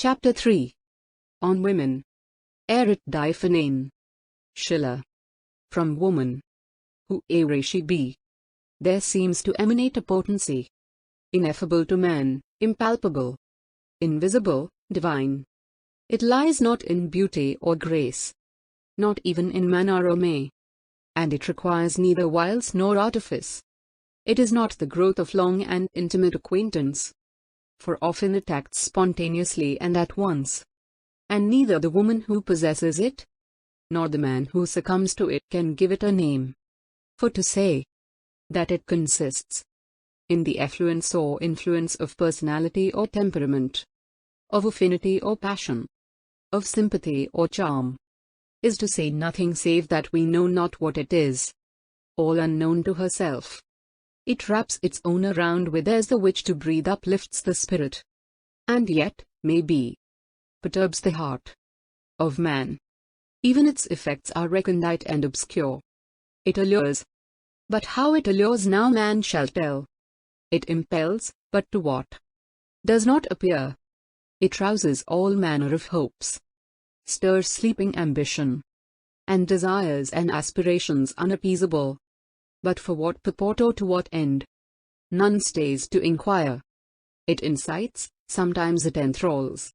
Chapter 3. On Women. Erit die Vernein. Schiller. From woman, whoever she be, there seems to emanate a potency, ineffable to man, impalpable, invisible, divine. It lies not in beauty or grace, not even in manner or may, and it requires neither wiles nor artifice. It is not the growth of long and intimate acquaintance, for often it acts spontaneously and at once, and neither the woman who possesses it, nor the man who succumbs to it can give it a name. For to say that it consists in the effluence or influence of personality or temperament, of affinity or passion, of sympathy or charm, is to say nothing save that we know not what it is, all unknown to herself. It wraps its own around with as the which to breathe uplifts the spirit, and yet, may be, perturbs the heart of man. Even its effects are recondite and obscure. It allures, but how it allures now man shall tell. It impels, but to what? Does not appear. It rouses all manner of hopes, stirs sleeping ambition, and desires and aspirations unappeasable. But for what purport or to what end? None stays to inquire. It incites, sometimes it enthralls.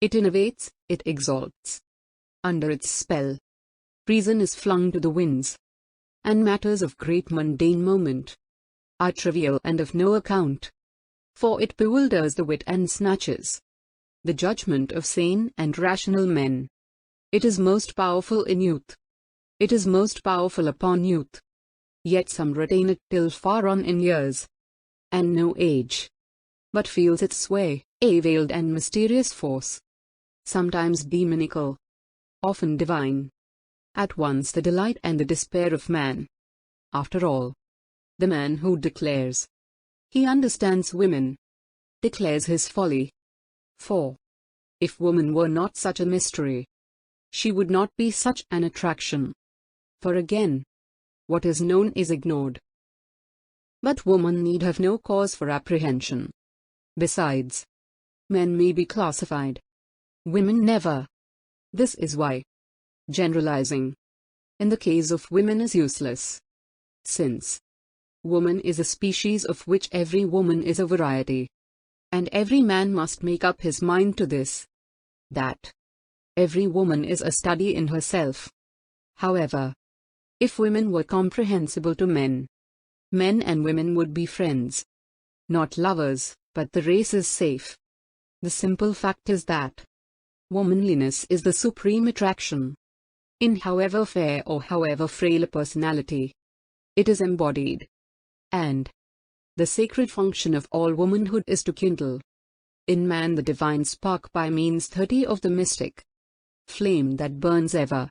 It innovates, it exalts. Under its spell, reason is flung to the winds, and matters of great mundane moment are trivial and of no account, for it bewilders the wit and snatches the judgment of sane and rational men. It is most powerful in youth. It is most powerful upon youth. Yet some retain it till far on in years, and no age but feels its sway, a veiled and mysterious force, sometimes demoniacal, often divine, at once the delight and the despair of man. After all, the man who declares he understands women declares his folly. For if woman were not such a mystery, she would not be such an attraction. For again, what is known is ignored. But woman need have no cause for apprehension. Besides, men may be classified, women never. This is why generalizing in the case of women is useless, since woman is a species of which every woman is a variety, and every man must make up his mind to this, that every woman is a study in herself. However, if women were comprehensible to men, men and women would be friends, not lovers, but the race is safe. The simple fact is that womanliness is the supreme attraction. In however fair or however frail a personality, it is embodied. And the sacred function of all womanhood is to kindle in man the divine spark by means 30 of the mystic flame that burns ever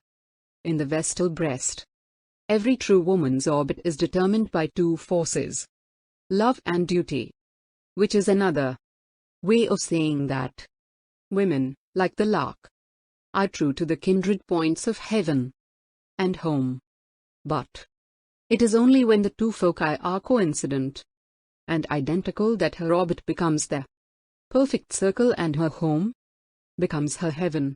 in the vestal breast. Every true woman's orbit is determined by two forces, love and duty, which is another way of saying that women, like the lark, are true to the kindred points of heaven and home. But it is only when the two foci are coincident and identical that her orbit becomes the perfect circle and her home becomes her heaven.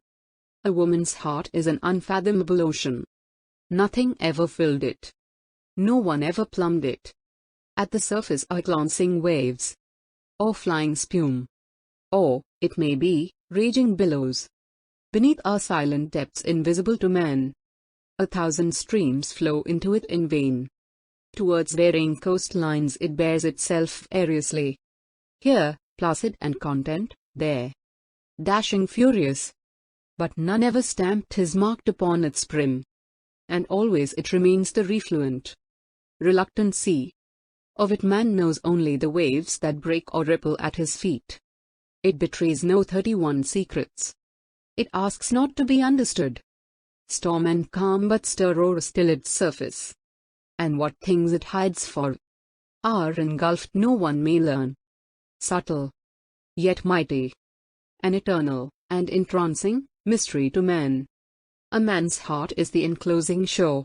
A woman's heart is an unfathomable ocean. Nothing ever filled it. No one ever plumbed it. At the surface are glancing waves, or flying spume, or, it may be, raging billows. Beneath are silent depths invisible to man. 1,000 streams flow into it in vain. Towards varying coastlines it bears itself variously. Here, placid and content, there, dashing furious. But none ever stamped his mark upon its brim. And always it remains the refluent, reluctant sea. Of it man knows only the waves that break or ripple at his feet. It betrays no 31 secrets. It asks not to be understood. Storm and calm but stir or still its surface. And what things it hides for are engulfed no one may learn. Subtle, yet mighty, an eternal and entrancing mystery to man. A man's heart is the enclosing shore,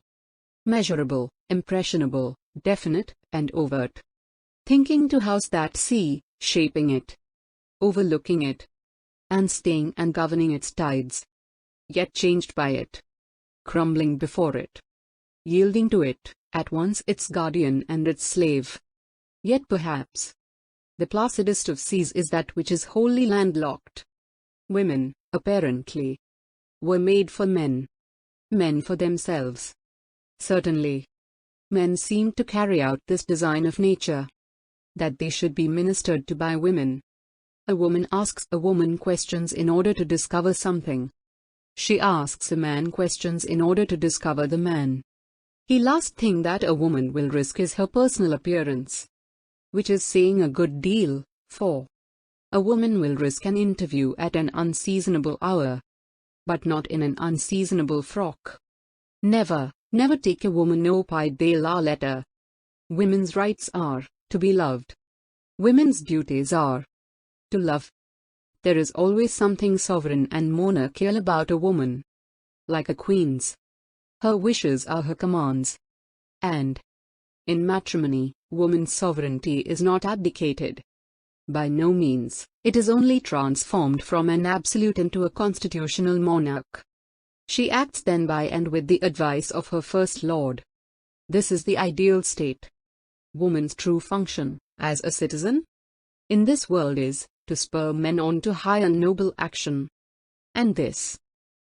measurable, impressionable, definite, and overt. Thinking to house that sea, shaping it, overlooking it, and staying and governing its tides, yet changed by it, crumbling before it, yielding to it, at once its guardian and its slave. Yet perhaps the placidest of seas is that which is wholly landlocked. Women, apparently, were made for men, men for themselves. Certainly, men seem to carry out this design of nature, that they should be ministered to by women. A woman asks a woman questions in order to discover something. She asks a man questions in order to discover the man. The last thing that a woman will risk is her personal appearance, which is saying a good deal, for a woman will risk an interview at an unseasonable hour, but not in an unseasonable frock. Never, never take a woman au pied de la lettre. Women's rights are to be loved. Women's duties are to love. There is always something sovereign and monarchical about a woman. Like a queen's, her wishes are her commands. And in matrimony, woman's sovereignty is not abdicated. By no means, it is only transformed from an absolute into a constitutional monarch. She acts then by and with the advice of her first lord. This is the ideal state. Woman's true function, as a citizen in this world, is to spur men on to high and noble action. And this,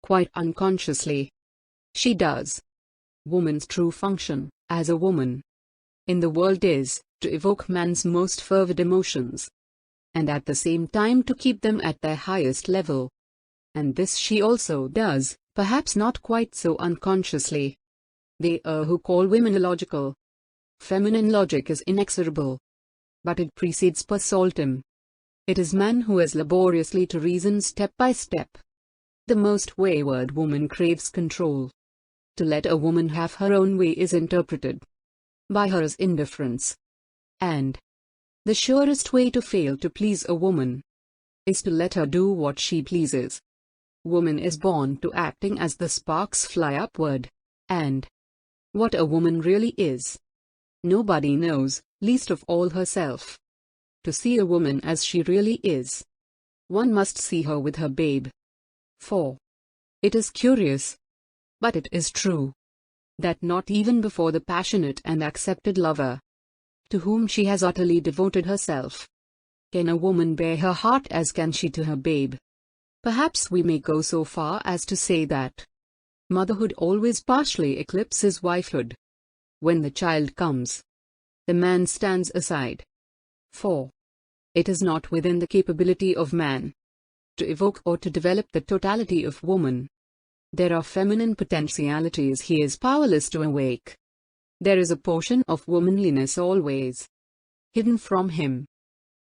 quite unconsciously, she does. Woman's true function, as a woman in the world, is to evoke man's most fervid emotions, and at the same time to keep them at their highest level. And this she also does, perhaps not quite so unconsciously. They who call women illogical. Feminine logic is inexorable, but it precedes per saltum. It is man who has laboriously to reason step by step. The most wayward woman craves control. To let a woman have her own way is interpreted by her as indifference. And the surest way to fail to please a woman is to let her do what she pleases. Woman is born to acting as the sparks fly upward, and what a woman really is, nobody knows, least of all herself. To see a woman as she really is, one must see her with her babe. For it is curious, but it is true, that not even before the passionate and accepted lover, to whom she has utterly devoted herself, can a woman bear her heart as can she to her babe. Perhaps we may go so far as to say that motherhood always partially eclipses wifehood. When the child comes, the man stands aside. For it is not within the capability of man to evoke or to develop the totality of woman. There are feminine potentialities he is powerless to awake. There is a portion of womanliness always hidden from him.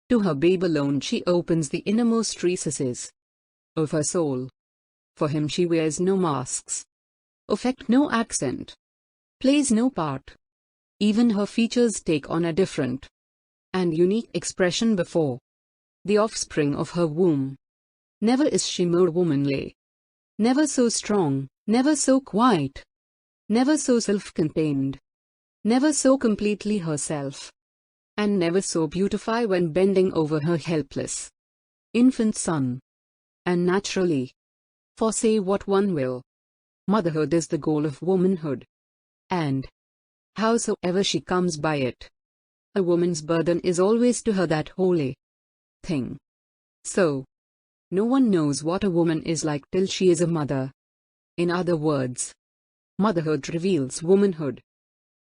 To her babe alone she opens the innermost recesses of her soul. For him she wears no masks, affects no accent, plays no part. Even her features take on a different and unique expression before the offspring of her womb. Never is she more womanly, never so strong, never so quiet, never so self-contained, never so completely herself, and never so beautiful when bending over her helpless infant son. And naturally, for say what one will, motherhood is the goal of womanhood. And howsoever she comes by it, a woman's burden is always to her that holy thing. So, no one knows what a woman is like till she is a mother. In other words, motherhood reveals womanhood.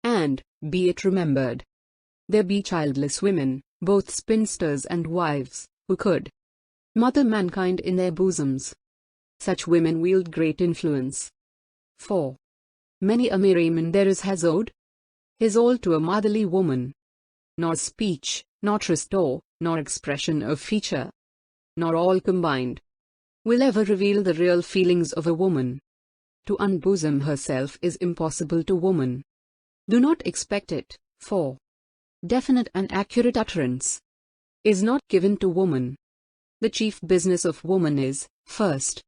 And, be it remembered, there be childless women, both spinsters and wives, who could mother mankind in their bosoms. Such women wield great influence. For many a merryman there is has owed his all to a motherly woman. Nor speech, nor restore, nor expression of feature, nor all combined, will ever reveal the real feelings of a woman. To unbosom herself is impossible to woman. Do not expect it, for definite and accurate utterance is not given to woman. The chief business of woman is, first,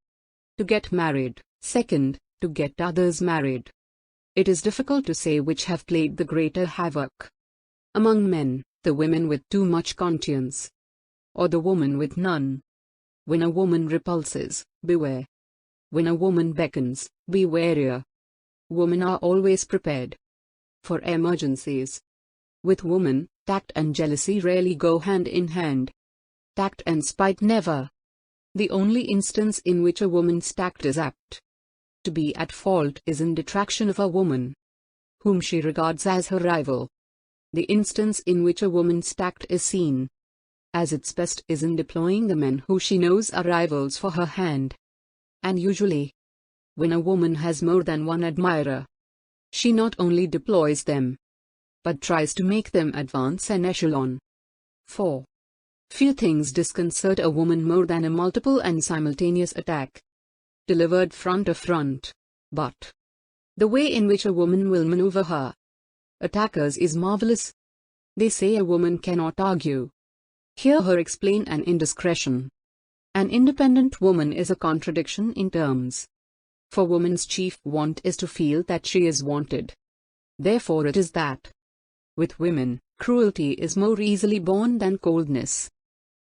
to get married, second, to get others married. It is difficult to say which have played the greater havoc among men, the women with too much conscience, or the woman with none. When a woman repulses, beware. When a woman beckons, be warier. Women are always prepared for emergencies. With women, tact and jealousy rarely go hand in hand. Tact and spite never. The only instance in which a woman's tact is apt to be at fault is in detraction of a woman whom she regards as her rival. The instance in which a woman's tact is seen as its best is in deploying the men who she knows are rivals for her hand. And usually, when a woman has more than one admirer, she not only deploys them, but tries to make them advance an echelon. 4. Few things disconcert a woman more than a multiple and simultaneous attack, delivered front to front, but the way in which a woman will maneuver her attackers is marvelous. They say a woman cannot argue. Hear her explain an indiscretion. An independent woman is a contradiction in terms. For woman's chief want is to feel that she is wanted. Therefore it is that, with women, cruelty is more easily borne than coldness.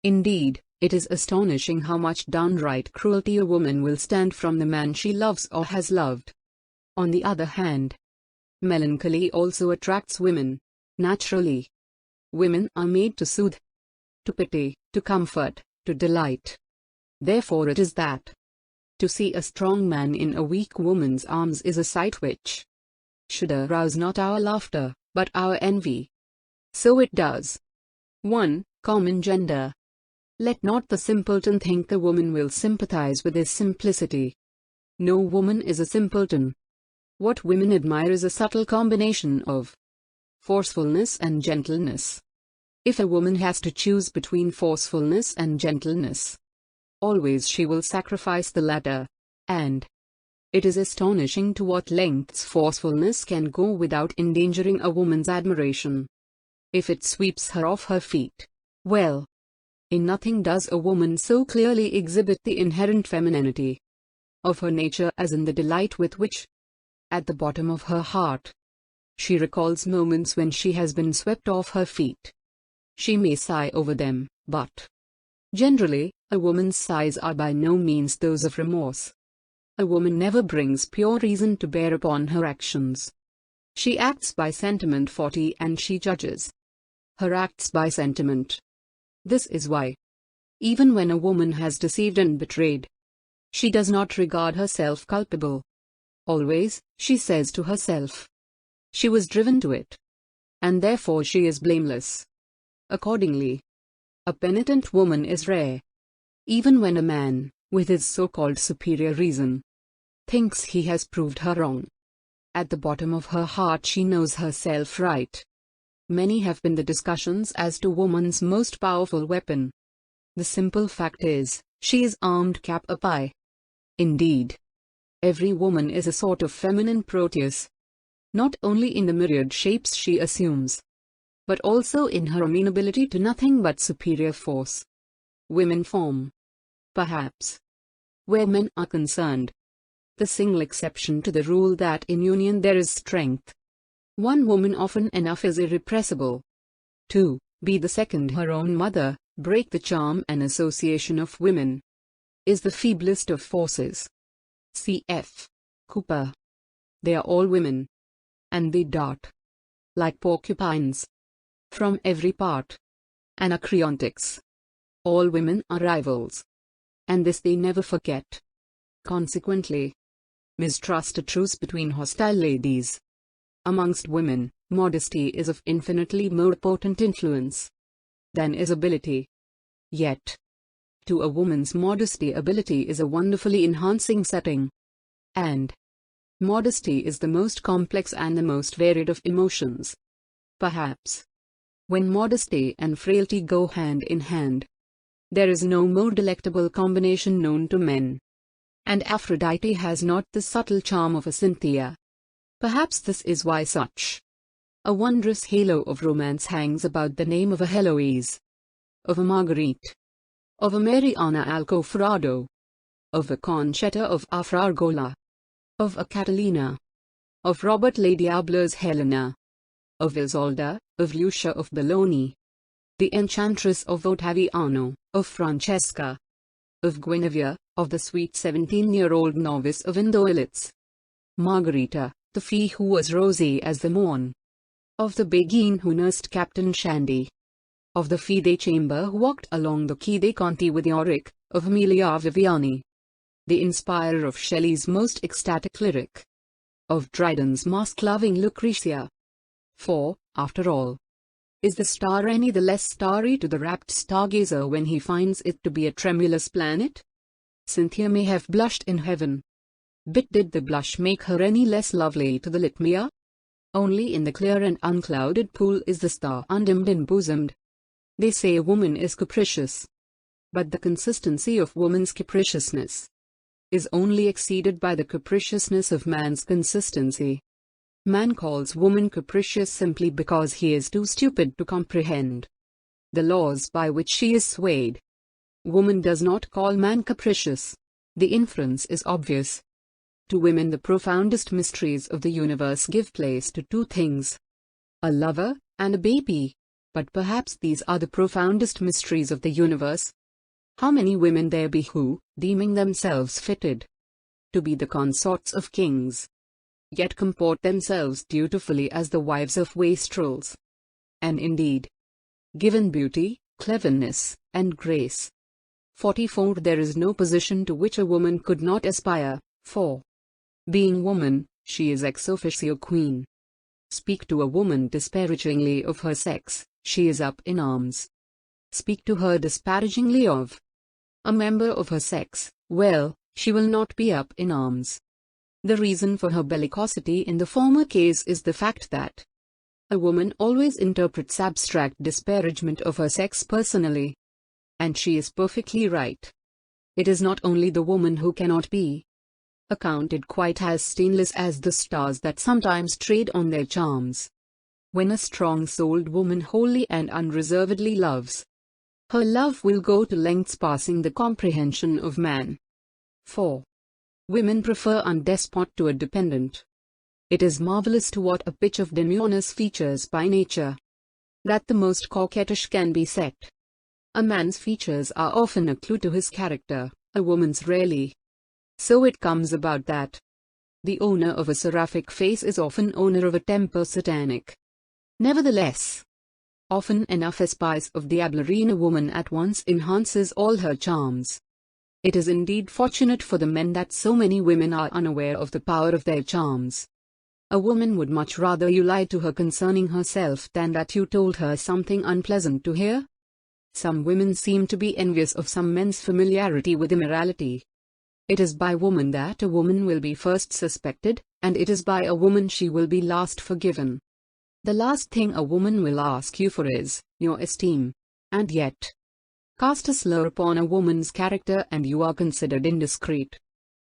Indeed, it is astonishing how much downright cruelty a woman will stand from the man she loves or has loved. On the other hand, melancholy also attracts women, naturally. Women are made to soothe, to pity, to comfort, to delight. Therefore it is that to see a strong man in a weak woman's arms is a sight which should arouse not our laughter, but our envy. So it does. 1. Common gender. Let not the simpleton think the woman will sympathize with his simplicity. No woman is a simpleton. What women admire is a subtle combination of forcefulness and gentleness. If a woman has to choose between forcefulness and gentleness, always she will sacrifice the latter, and it is astonishing to what lengths forcefulness can go without endangering a woman's admiration. If it sweeps her off her feet, well, in nothing does a woman so clearly exhibit the inherent femininity of her nature as in the delight with which, at the bottom of her heart, she recalls moments when she has been swept off her feet. She may sigh over them, but generally, a woman's sighs are by no means those of remorse. A woman never brings pure reason to bear upon her actions. She acts by sentiment 40 and she judges her acts by sentiment. This is why, even when a woman has deceived and betrayed, she does not regard herself culpable. Always, she says to herself, she was driven to it, and therefore she is blameless. Accordingly, a penitent woman is rare. Even when a man, with his so-called superior reason, thinks he has proved her wrong, at the bottom of her heart she knows herself right. Many have been the discussions as to woman's most powerful weapon. The simple fact is, she is armed cap a pie. Indeed, every woman is a sort of feminine Proteus, not only in the myriad shapes she assumes, but also in her amenability to nothing but superior force. Women form, perhaps, where men are concerned, the single exception to the rule that in union there is strength. One woman often enough is irrepressible. To be the second her own mother, break the charm and association of women, is the feeblest of forces. C.F. Cooper. They are all women, and they dart, like porcupines, from every part. Anacreontics. All women are rivals, and this they never forget. Consequently, mistrust a truce between hostile ladies. Amongst women, modesty is of infinitely more potent influence than is ability. Yet, to a woman's modesty ability is a wonderfully enhancing setting. And modesty is the most complex and the most varied of emotions. Perhaps, when modesty and frailty go hand in hand, there is no more delectable combination known to men. And Aphrodite has not the subtle charm of a Cynthia. Perhaps this is why such a wondrous halo of romance hangs about the name of a Heloise, of a Marguerite, of a Mariana Alcoforado, of a Conchetta of Afrargola, of a Catalina, of Robert le Diable's Helena, of Isolda, of Lucia of Bologna, the Enchantress of Ottaviano, of Francesca, of Guinevere, of the sweet 17-year-old novice of Indoilits, Margarita, the fee who was rosy as the morn, of the Beguine who nursed Captain Shandy, of the Fide Chamber who walked along the Quai des Conti with Yorick, of Amelia Viviani, the inspirer of Shelley's most ecstatic lyric, of Dryden's mask-loving Lucretia. For, after all, is the star any the less starry to the rapt stargazer when he finds it to be a tremulous planet? Cynthia may have blushed in heaven, but did the blush make her any less lovely to the Litmia? Only in the clear and unclouded pool is the star undimmed and bosomed. They say a woman is capricious, but the consistency of woman's capriciousness is only exceeded by the capriciousness of man's consistency. Man calls woman capricious simply because he is too stupid to comprehend the laws by which she is swayed. Woman does not call man capricious. The inference is obvious. To women the profoundest mysteries of the universe give place to two things: a lover and a baby. But perhaps these are the profoundest mysteries of the universe. How many women there be who, deeming themselves fitted to be the consorts of kings, yet comport themselves dutifully as the wives of wastrels. And indeed, given beauty, cleverness, and grace, 44 there is no position to which a woman could not aspire, for, being woman, she is ex officio queen. Speak to a woman disparagingly of her sex, she is up in arms. Speak to her disparagingly of a member of her sex, well, she will not be up in arms. The reason for her bellicosity in the former case is the fact that a woman always interprets abstract disparagement of her sex personally. And she is perfectly right. It is not only the woman who cannot be accounted quite as stainless as the stars that sometimes trade on their charms. When a strong-souled woman wholly and unreservedly loves, her love will go to lengths passing the comprehension of man. 4. Women prefer a despot to a dependent. It is marvelous to what a pitch of demureness features by nature that the most coquettish can be set. A man's features are often a clue to his character, a woman's rarely. So it comes about that the owner of a seraphic face is often owner of a temper satanic. Nevertheless, often enough a spice of diablerie in a woman at once enhances all her charms. It is indeed fortunate for the men that so many women are unaware of the power of their charms. A woman would much rather you lied to her concerning herself than that you told her something unpleasant to hear. Some women seem to be envious of some men's familiarity with immorality. It is by woman that a woman will be first suspected, and it is by a woman she will be last forgiven. The last thing a woman will ask you for is your esteem, and yet, cast a slur upon a woman's character and you are considered indiscreet.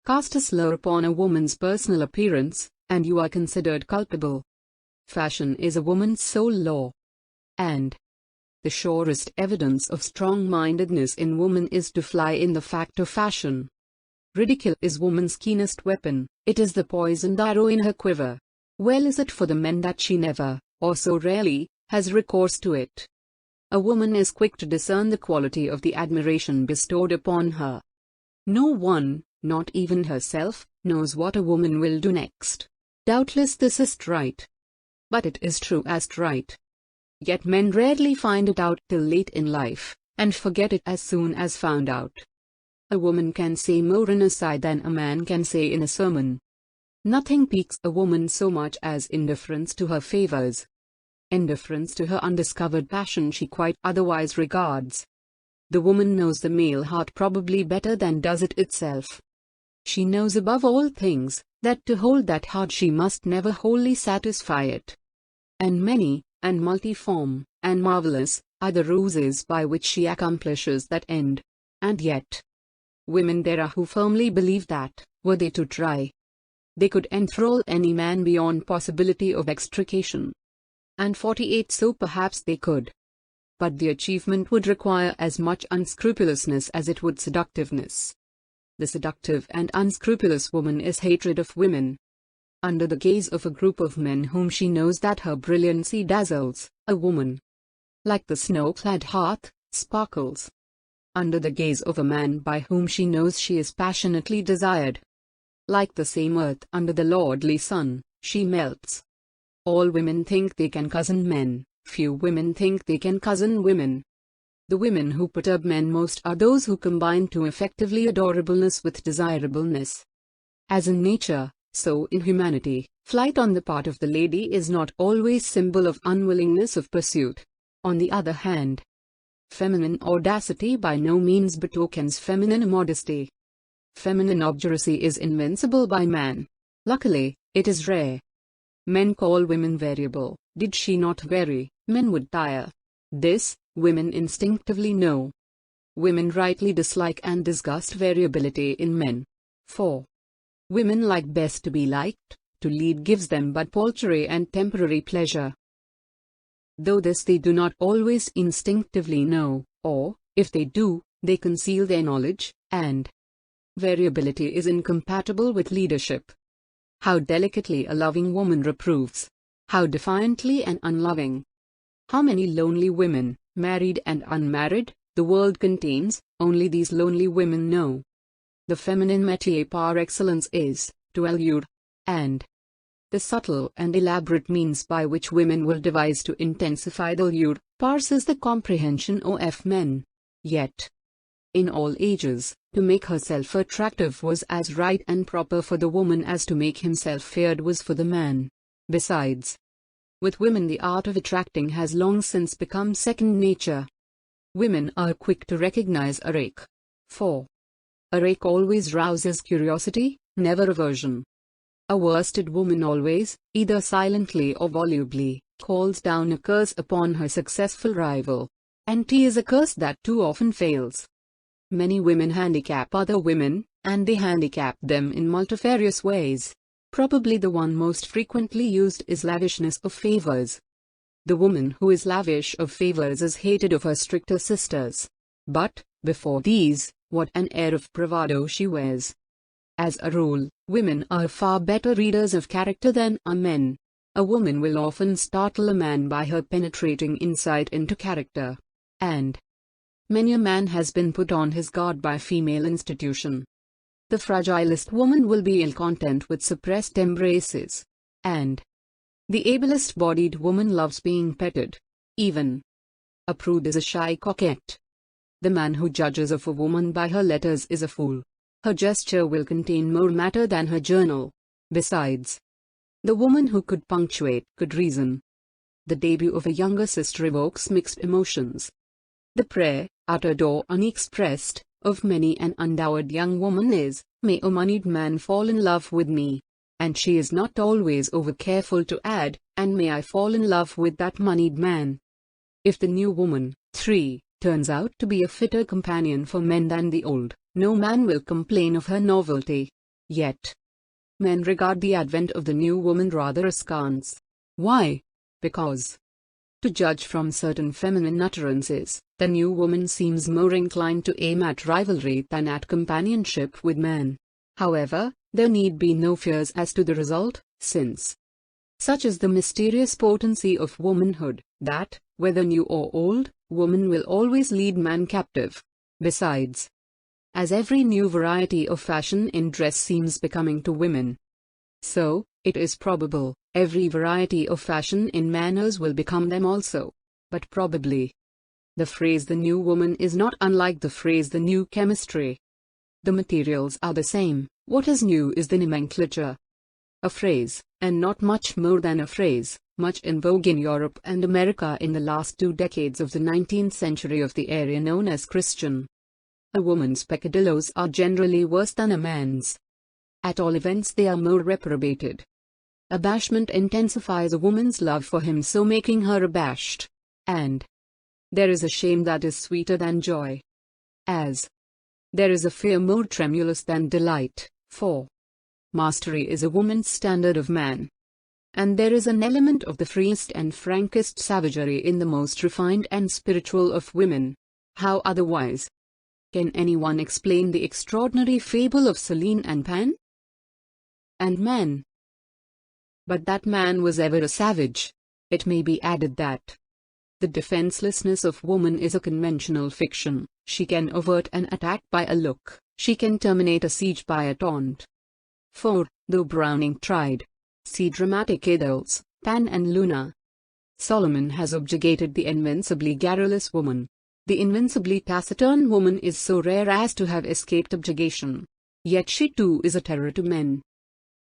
Cast a slur upon a woman's personal appearance, and you are considered culpable. Fashion is a woman's sole law. And the surest evidence of strong-mindedness in woman is to fly in the fact of fashion. Ridicule is woman's keenest weapon, it is the poisoned arrow in her quiver. Well is it for the men that she never, or so rarely, has recourse to it. A woman is quick to discern the quality of the admiration bestowed upon her. No one, not even herself, knows what a woman will do next. Doubtless this is right. But it is true as right. Yet men rarely find it out till late in life, and forget it as soon as found out. A woman can say more in a sigh than a man can say in a sermon. Nothing piques a woman so much as indifference to her favors. Indifference to her undiscovered passion she quite otherwise regards. The woman knows the male heart probably better than does it itself. She knows above all things, that to hold that heart she must never wholly satisfy it. And many, and multiform, and marvelous, are the ruses by which she accomplishes that end. And yet, women there are who firmly believe that, were they to try, they could enthrall any man beyond possibility of extrication. And 48 so perhaps they could. But the achievement would require as much unscrupulousness as it would seductiveness. The seductive and unscrupulous woman is hatred of women. Under the gaze of a group of men whom she knows that her brilliancy dazzles, a woman, like the snow-clad hearth, sparkles. under the gaze of a man by whom she knows she is passionately desired. Like the same earth under the lordly sun, she melts. All women think they can cozen men, few women think they can cozen women. The women who perturb men most are those who combine too effectively adorableness with desirableness. As in nature, so in humanity, flight on the part of the lady is not always symbol of unwillingness of pursuit. On the other hand, feminine audacity by no means betokens feminine modesty. Feminine obduracy is invincible by man. Luckily, it is rare. Men call women variable. Did she not vary, men would tire. This, women instinctively know. Women rightly dislike and disgust variability in men. 4. Women like best to be liked. To lead gives them but paltry and temporary pleasure. Though this they do not always instinctively know, or, if they do, they conceal their knowledge, and variability is incompatible with leadership. How delicately a loving woman reproves. How defiantly an unloving. How many lonely women, married and unmarried, the world contains, only these lonely women know. The feminine métier par excellence is, to allure, and the subtle and elaborate means by which women will devise to intensify the lure, passes the comprehension of men. Yet, in all ages, to make herself attractive was as right and proper for the woman as to make himself feared was for the man. Besides, with women the art of attracting has long since become second nature. Women are quick to recognize a rake. 4. A rake always rouses curiosity, never aversion. A worsted woman always, either silently or volubly, calls down a curse upon her successful rival. And 'tis a curse that too often fails. Many women handicap other women, and they handicap them in multifarious ways. Probably the one most frequently used is lavishness of favors. The woman who is lavish of favors is hated of her stricter sisters. But, before these, what an air of bravado she wears. As a rule, women are far better readers of character than are men. A woman will often startle a man by her penetrating insight into character. And many a man has been put on his guard by female institution. The fragilest woman will be ill content with suppressed embraces. And the ablest-bodied woman loves being petted. Even a prude is a shy coquette. The man who judges of a woman by her letters is a fool. Her gesture will contain more matter than her journal. Besides, the woman who could punctuate could reason. The debut of a younger sister evokes mixed emotions. The prayer, uttered or unexpressed, of many an undowered young woman is, "May a moneyed man fall in love with me." And she is not always over-careful to add, "And may I fall in love with that moneyed man." If the new woman, 3, turns out to be a fitter companion for men than the old, no man will complain of her novelty. Yet, men regard the advent of the new woman rather askance. Why? Because, to judge from certain feminine utterances, the new woman seems more inclined to aim at rivalry than at companionship with man. However, there need be no fears as to the result, since such is the mysterious potency of womanhood, that, whether new or old, woman will always lead man captive. Besides, as every new variety of fashion in dress seems becoming to women, so, it is probable, every variety of fashion in manners will become them also. But probably, the phrase "the new woman" is not unlike the phrase "the new chemistry." The materials are the same. What is new is the nomenclature. A phrase, and not much more than a phrase, much in vogue in Europe and America in the last 2 decades of the 19th century of the area known as Christian. A woman's peccadilloes are generally worse than a man's. At all events they are more reprobated. Abashment intensifies a woman's love for him, so making her abashed. And there is a shame that is sweeter than joy. As there is a fear more tremulous than delight. 4. Mastery is a woman's standard of man. And there is an element of the freest and frankest savagery in the most refined and spiritual of women. How otherwise can anyone explain the extraordinary fable of Celine and Pan? And man. But that man was ever a savage. It may be added that the defenselessness of woman is a conventional fiction. She can avert an attack by a look. She can terminate a siege by a taunt. 4. Though Browning tried. See dramatic idylls, Pan and Luna. Solomon has objurgated the invincibly garrulous woman. The invincibly taciturn woman is so rare as to have escaped objurgation. Yet she too is a terror to men.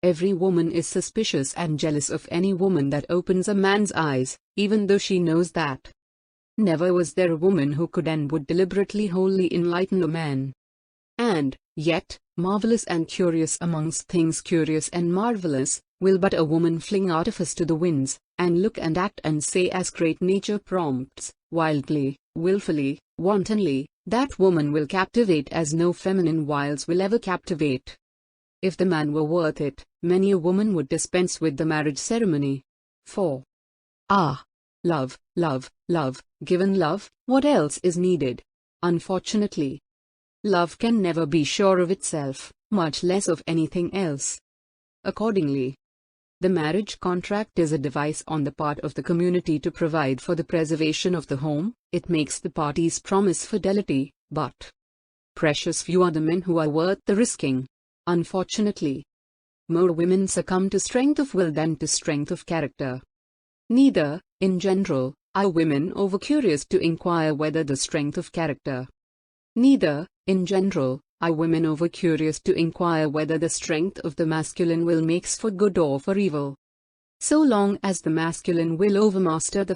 Every woman is suspicious and jealous of any woman that opens a man's eyes, even though she knows that. Never was there a woman who could and would deliberately wholly enlighten a man. And, yet, marvelous and curious amongst things curious and marvelous, will but a woman fling artifice to the winds, and look and act and say as great nature prompts, wildly, willfully, wantonly, that woman will captivate as no feminine wiles will ever captivate. If the man were worth it, many a woman would dispense with the marriage ceremony. 4. Ah! Love, love, love. Given love, what else is needed? Unfortunately, love can never be sure of itself, much less of anything else. Accordingly, the marriage contract is a device on the part of the community to provide for the preservation of the home. It makes the parties promise fidelity, but precious few are the men who are worth the risking. Unfortunately, more women succumb to strength of will than to strength of character. Neither, in general, are women over-curious to inquire whether the strength of character. Neither, in general, are women over-curious to inquire whether the strength of the masculine will makes for good or for evil. So long as the masculine will overmaster the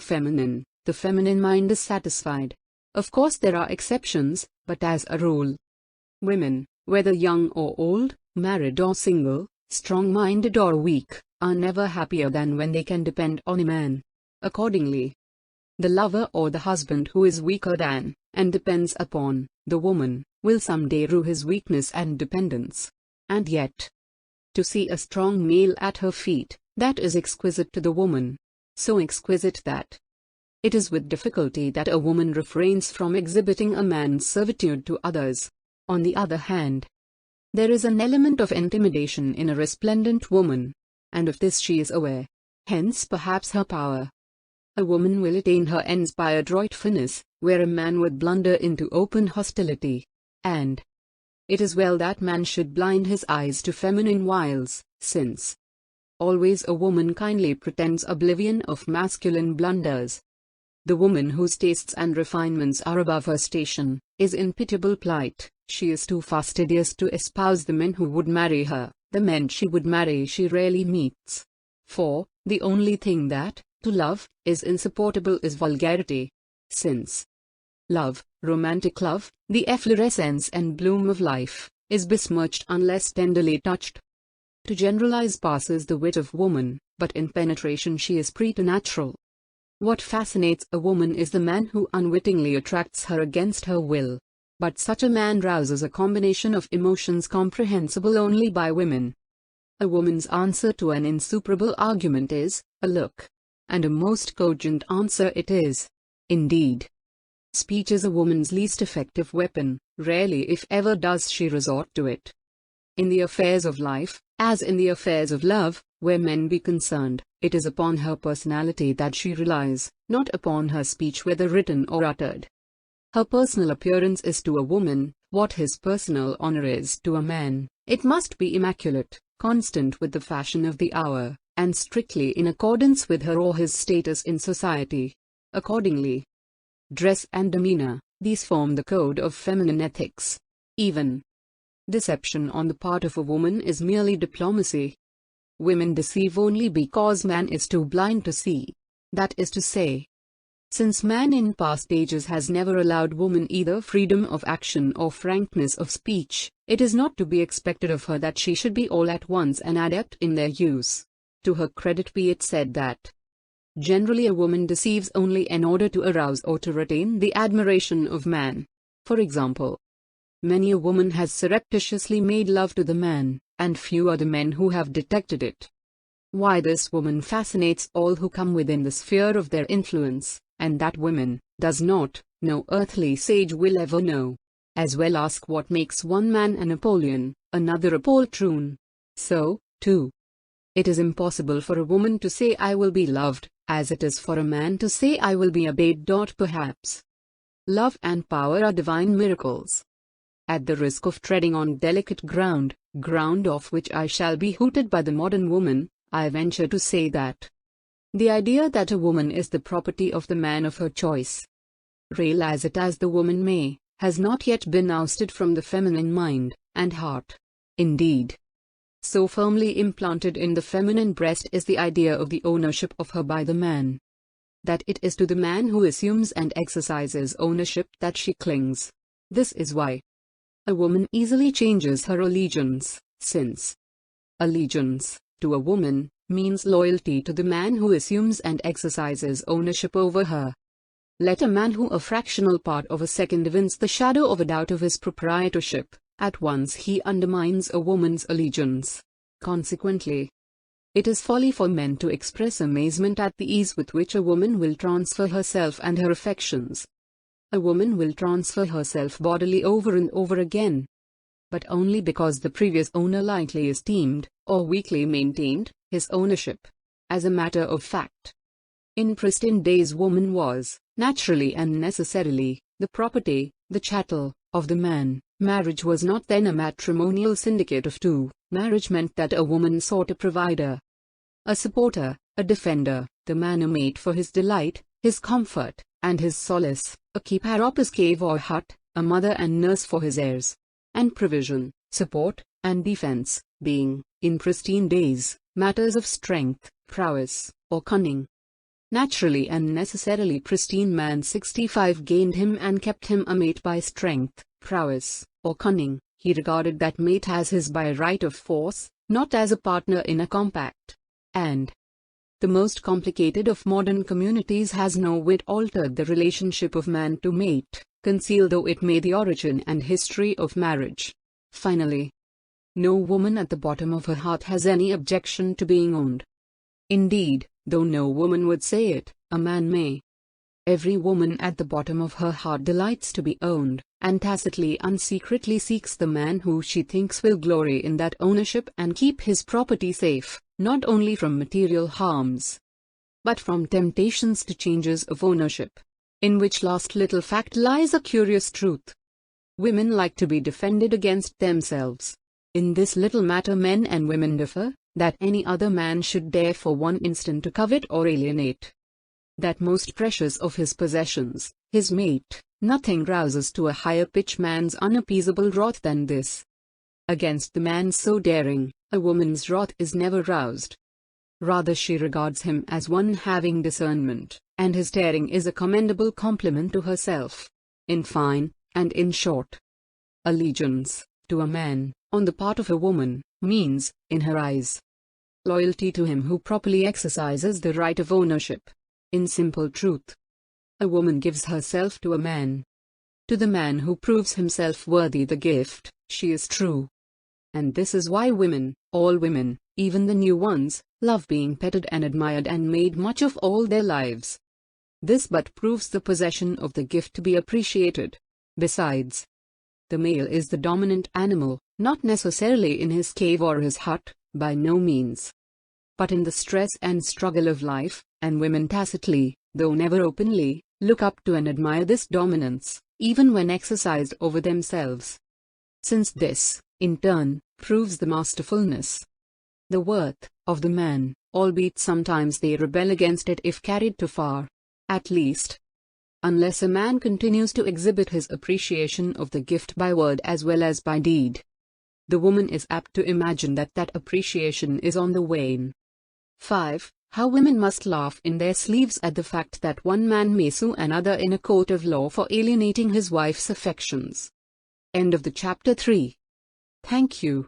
feminine mind is satisfied. Of course there are exceptions, but as a rule, women, whether young or old, married or single, strong-minded or weak, are never happier than when they can depend on a man. Accordingly, the lover or the husband who is weaker than, and depends upon, the woman, will someday rue his weakness and dependence. And yet, to see a strong male at her feet, that is exquisite to the woman. So exquisite that it is with difficulty that a woman refrains from exhibiting a man's servitude to others. On the other hand, there is an element of intimidation in a resplendent woman, and of this she is aware. Hence perhaps her power. A woman will attain her ends by adroit finesse, where a man would blunder into open hostility. And it is well that man should blind his eyes to feminine wiles, since always a woman kindly pretends oblivion of masculine blunders. The woman whose tastes and refinements are above her station, is in pitiable plight. She is too fastidious to espouse the men who would marry her. The men she would marry she rarely meets. For, the only thing that, to love, is insupportable is vulgarity. Since love, romantic love, the efflorescence and bloom of life, is besmirched unless tenderly touched. To generalize passes the wit of woman, but in penetration she is preternatural. What fascinates a woman is the man who unwittingly attracts her against her will. But such a man rouses a combination of emotions comprehensible only by women. A woman's answer to an insuperable argument is a look. And a most cogent answer it is. Indeed, speech is a woman's least effective weapon. Rarely if ever does she resort to it. In the affairs of life, as in the affairs of love, where men be concerned, it is upon her personality that she relies, not upon her speech whether written or uttered. Her personal appearance is to a woman what his personal honor is to a man. It must be immaculate, constant with the fashion of the hour, and strictly in accordance with her or his status in society. Accordingly, dress and demeanor, these form the code of feminine ethics. Even deception on the part of a woman is merely diplomacy. Women deceive only because man is too blind to see. That is to say, since man in past ages has never allowed woman either freedom of action or frankness of speech, it is not to be expected of her that she should be all at once an adept in their use. To her credit be it said that generally a woman deceives only in order to arouse or to retain the admiration of man. For example, many a woman has surreptitiously made love to the man, and few are the men who have detected it. Why this woman fascinates all who come within the sphere of their influence, and that women, does not, no earthly sage will ever know. As well ask what makes one man a Napoleon, another a poltroon. So, too, it is impossible for a woman to say I will be loved, as it is for a man to say I will be obeyed. Perhaps love and power are divine miracles. At the risk of treading on delicate ground off which I shall be hooted by the modern woman, I venture to say that the idea that a woman is the property of the man of her choice, realize it as the woman may, has not yet been ousted from the feminine mind and heart. Indeed, so firmly implanted in the feminine breast is the idea of the ownership of her by the man, that it is to the man who assumes and exercises ownership that she clings. This is why a woman easily changes her allegiance, since allegiance to a woman means loyalty to the man who assumes and exercises ownership over her. Let a man who a fractional part of a second evince the shadow of a doubt of his proprietorship, at once he undermines a woman's allegiance. Consequently, it is folly for men to express amazement at the ease with which a woman will transfer herself and her affections. A woman will transfer herself bodily over and over again, but only because the previous owner lightly esteemed, or weakly maintained, his ownership. As a matter of fact, in pristine days woman was, naturally and necessarily, the property, the chattel, of the man. Marriage was not then a matrimonial syndicate of two. Marriage meant that a woman sought a provider, a supporter, a defender, the man a mate for his delight, his comfort, and his solace, a keeper of his cave or hut, a mother and nurse for his heirs, and provision, support, and defense, being, in pristine days, matters of strength, prowess, or cunning. Naturally and necessarily pristine man 65 gained him and kept him a mate by strength, prowess, or cunning. He regarded that mate as his by right of force, not as a partner in a compact. And the most complicated of modern communities has no whit altered the relationship of man to mate, conceal though it may the origin and history of marriage. Finally, no woman at the bottom of her heart has any objection to being owned. Indeed, though no woman would say it, a man may. Every woman at the bottom of her heart delights to be owned, and tacitly and secretly seeks the man who she thinks will glory in that ownership and keep his property safe, not only from material harms, but from temptations to changes of ownership. In which last little fact lies a curious truth. Women like to be defended against themselves. In this little matter men and women differ, that any other man should dare for one instant to covet or alienate that most precious of his possessions, his mate. Nothing rouses to a higher pitch man's unappeasable wrath than this. Against the man so daring, a woman's wrath is never roused. Rather she regards him as one having discernment, and his daring is a commendable compliment to herself. In fine, and in short, allegiance to a man, on the part of a woman, means, in her eyes, loyalty to him who properly exercises the right of ownership. In simple truth, a woman gives herself to a man. To the man who proves himself worthy the gift, she is true. And this is why women, all women, even the new ones, love being petted and admired and made much of all their lives. This but proves the possession of the gift to be appreciated. Besides, the male is the dominant animal, not necessarily in his cave or his hut, by no means, but in the stress and struggle of life, and women tacitly, though never openly, look up to and admire this dominance, even when exercised over themselves. Since this, in turn, proves the masterfulness, the worth, of the man, albeit sometimes they rebel against it if carried too far. At least, unless a man continues to exhibit his appreciation of the gift by word as well as by deed, the woman is apt to imagine that that appreciation is on the wane. 5. How women must laugh in their sleeves at the fact that one man may sue another in a court of law for alienating his wife's affections. End of the chapter 3. Thank you.